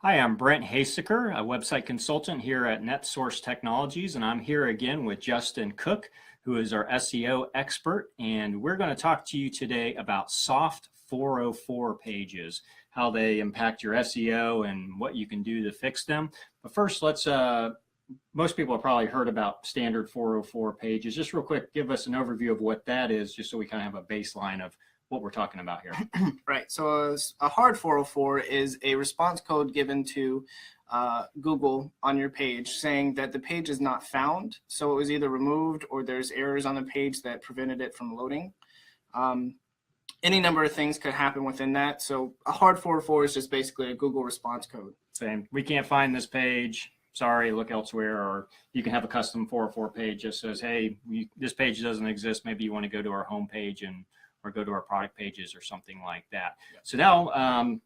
Hi, I'm Brent Haeseker, a website consultant here at NetSource Technologies, and I'm here again with Justin Cook, who is our SEO expert, and we're going to talk to you today about soft 404 pages, how they impact your SEO and what you can do to fix them. But first, most people have probably heard about standard 404 pages. Just real quick, give us an overview of what that is, just so we kind of have a baseline of what we're talking about here. Right. So a hard 404 is a response code given to Google on your page saying that the page is not found. So it was either removed or there's errors on the page that prevented it from loading. Any number of things could happen within that. So a hard 404 is just basically a Google response code. Saying, we can't find this page. Sorry, look elsewhere. Or you can have a custom 404 page that says, hey, this page doesn't exist. Maybe you want to go to our home page or go to our product pages or something like that. Yep. So now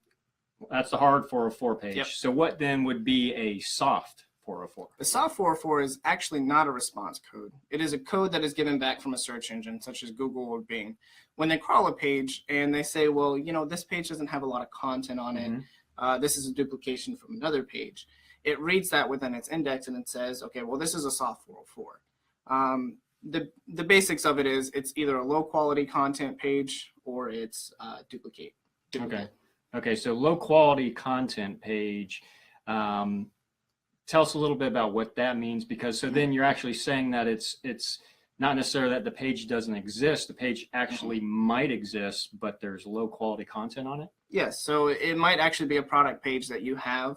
that's the hard 404 page. Yep. So what then would be a soft 404? The soft 404 is actually not a response code. It is a code that is given back from a search engine such as Google or Bing. When they crawl a page and they say, well, this page doesn't have a lot of content on it. This is a duplication from another page. It reads that within its index and it says, okay, well, this is a soft 404. The basics of it is it's either a low quality content page or it's duplicate. Okay. So low quality content page. Tell us a little bit about what that means, because then you're actually saying that it's not necessarily that the page doesn't exist. The page actually might exist, but there's low quality content on it. Yes. So it might actually be a product page that you have,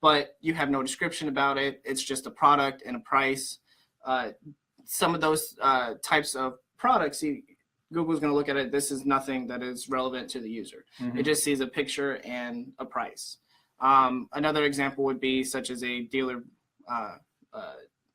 but you have no description about it. It's just a product and a price. Some of those types of products, Google's going to look at it. This is nothing that is relevant to the user. It just sees a picture and a price. Another example would be such as a dealer,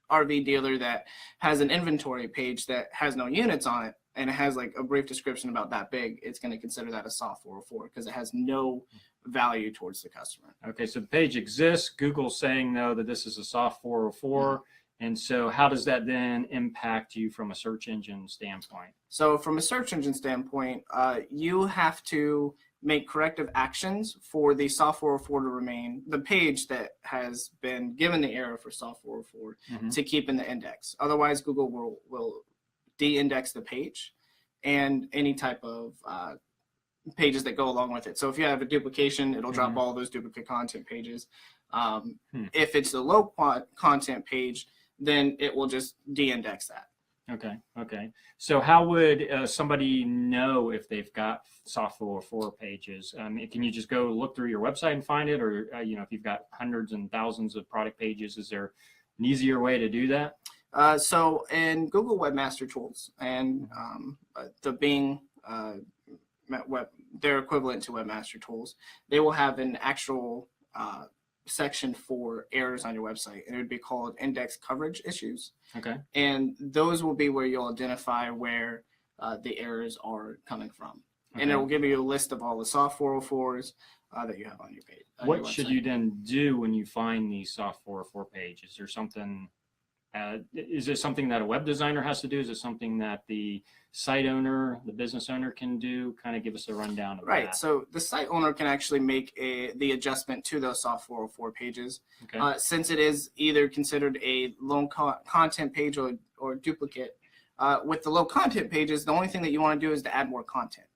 RV dealer that has an inventory page that has no units on it, and it has like a brief description about that big. It's going to consider that a soft 404 because it has no value towards the customer. Okay, so the page exists. Google's saying, though, that this is a soft 404. And so how does that then impact you from a search engine standpoint? So from a search engine standpoint, you have to make corrective actions for the soft 404 to remain, the page that has been given the error for soft 404 to keep in the index. Otherwise, Google will de-index the page and any type of pages that go along with it. So if you have a duplication, it'll drop all those duplicate content pages. If it's a low content page, then it will just de-index that. Okay. So how would somebody know if they've got soft 404 pages? Can you just go look through your website and find it? Or, if you've got hundreds and thousands of product pages, is there an easier way to do that? So in Google Webmaster Tools and the Bing, they're equivalent to Webmaster Tools, they will have an actual section for errors on your website, and it would be called index coverage issues. Okay. And those will be where you'll identify where the errors are coming from. Okay. And it will give you a list of all the soft 404s that you have on your page. What should you then do when you find these soft 404 pages? Is there something? Is it something that a web designer has to do? Is it something that the site owner, the business owner can do? Kind of give us a rundown of that. Right. So the site owner can actually make the adjustment to those soft 404 pages. Okay. Since it is either considered a low content page or duplicate. With the low content pages, the only thing that you want to do is to add more content.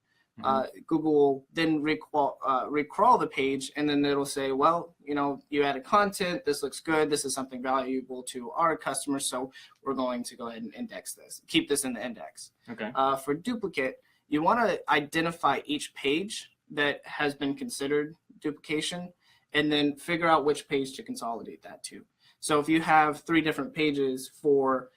Google will then recrawl the page, and then it'll say, well, you added content, this looks good, this is something valuable to our customers, so we're going to go ahead and index this, keep this in the index. Okay. For duplicate, you want to identify each page that has been considered duplication, and then figure out which page to consolidate that to. So if you have 3 different pages for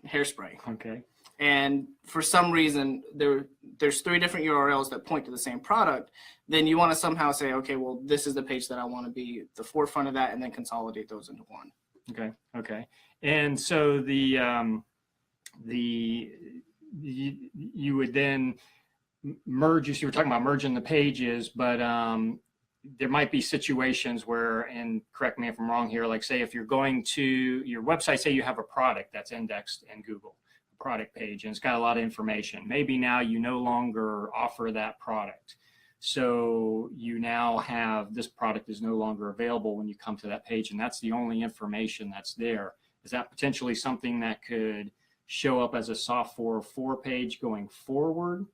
hairspray. Okay. And for some reason, there's 3 different URLs that point to the same product, then you want to somehow say, okay, well, this is the page that I want to be the forefront of that, and then consolidate those into one. Okay. And so you would then merge. You were talking about merging the pages, but there might be situations where, and correct me if I'm wrong here, like say if you're going to your website, say you have a product that's indexed in Google. Product page and it's got a lot of information. Maybe now you no longer offer that product. So you now have this product is no longer available when you come to that page, and that's the only information that's there. Is that potentially something that could show up as a soft 404 page going forward?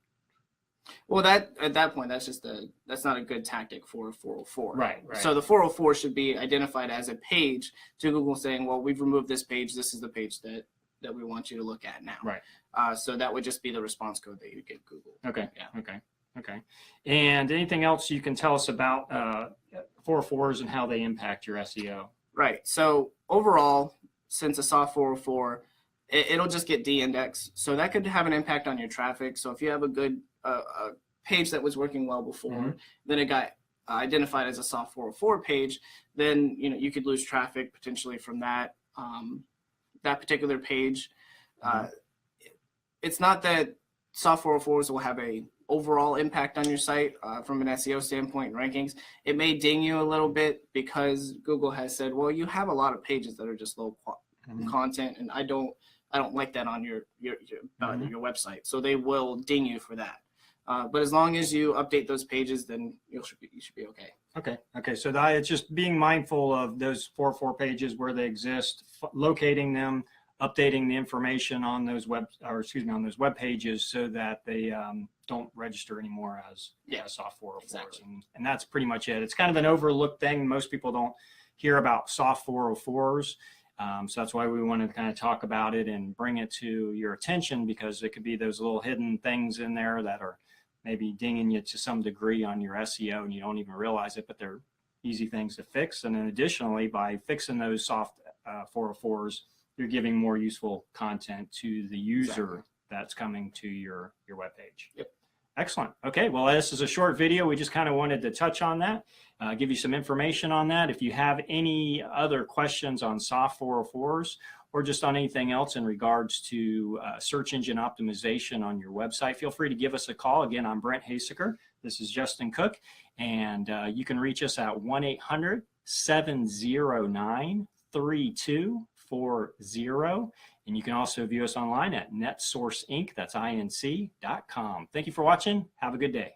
Well, that at that point, that's not a good tactic for a 404. Right. So the 404 should be identified as a page to Google saying, well, we've removed this page. This is the page that we want you to look at now. Right. So that would just be the response code that you give Google. Okay. Yeah. Okay. And anything else you can tell us about 404s and how they impact your SEO? Right. So overall, since a soft 404, it'll just get de-indexed. So that could have an impact on your traffic. So if you have a good a page that was working well before, then it got identified as a soft 404 page, then you could lose traffic potentially from that that particular page. It's not that soft 404s will have a overall impact on your site from an SEO standpoint and rankings. It may ding you a little bit because Google has said, well, you have a lot of pages that are just low content, and I don't like that on your website. So they will ding you for that. But as long as you update those pages, then you should be okay. Okay. So it's just being mindful of those 404 pages where they exist, locating them, updating the information on those web pages so that they don't register anymore as soft 404s. Exactly. And that's pretty much it. It's kind of an overlooked thing. Most people don't hear about soft 404s. So that's why we wanted to kind of talk about it and bring it to your attention, because it could be those little hidden things in there that are maybe dinging you to some degree on your SEO and you don't even realize it, but they're easy things to fix. And then additionally, by fixing those soft 404s, you're giving more useful content to the user that's coming to your webpage. Yep. Excellent. Okay, well, this is a short video. We just kind of wanted to touch on that, give you some information on that. If you have any other questions on soft 404s or just on anything else in regards to search engine optimization on your website, feel free to give us a call. Again, I'm Brent Haeseker. This is Justin Cook, and you can reach us at 1-800-709-3240. And you can also view us online at netsourceinc.com. Thank you for watching. Have a good day.